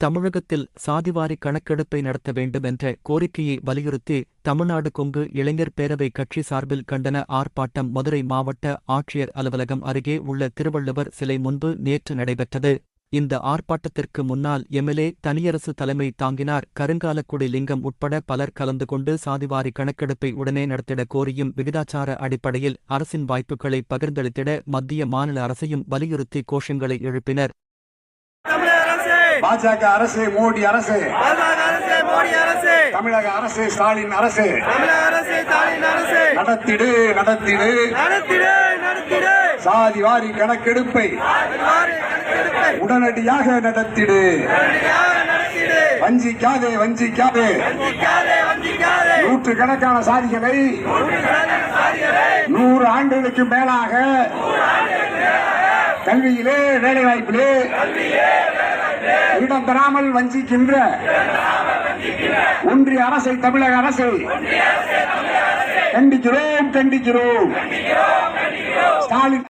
தமிழகத்தில் சாதிவாரி கணக்கெடுப்பை நடத்த வேண்டும் என்ற கோரிக்கையை வலியுறுத்தி தமிழ்நாடு கொங்கு இளைஞர் பேரவை கட்சி சார்பில் கண்டன ஆர்ப்பாட்டம் மதுரை மாவட்ட ஆட்சியர் அலுவலகம் அருகே உள்ள திருவள்ளுவர் சிலை முன்பு நேற்று நடைபெற்றது. இந்த ஆர்ப்பாட்டத்திற்கு முன்னால் எம்எல்ஏ தனியரசு தலைமை தாங்கினார். கருங்காலக்குடி லிங்கம் உட்பட பலர் கலந்து கொண்டு சாதிவாரி கணக்கெடுப்பை உடனே நடத்திட கோரியும் விகிதாச்சார அடிப்படையில் அரசின் வாய்ப்புகளை பகிர்ந்தளித்திட மத்திய மாநில அரசையும் வலியுறுத்தி கோஷங்களை எழுப்பினர். பாஜக அரசு, மோடி அரசு, தமிழக அரசு, ஸ்டாலின் அரசு, நடத்திடு நடத்திடு சாதிவாரி கணக்கெடுப்பை உடனடியாக நடத்திடு. வஞ்சிக்காதே வஞ்சிக்காதே நூற்றுக்கணக்கான சாதிகளை 100 ஆண்டுகளுக்கு மேலாக கல்வியிலே, வேலை வாய்ப்பிலே இடம் பெறாமல் வஞ்சிக்கின்ற ஒன்றிய அரசை, தமிழக அரசை கண்டிக்கிறோம் கண்டிக்கிறோம். ஸ்டாலின்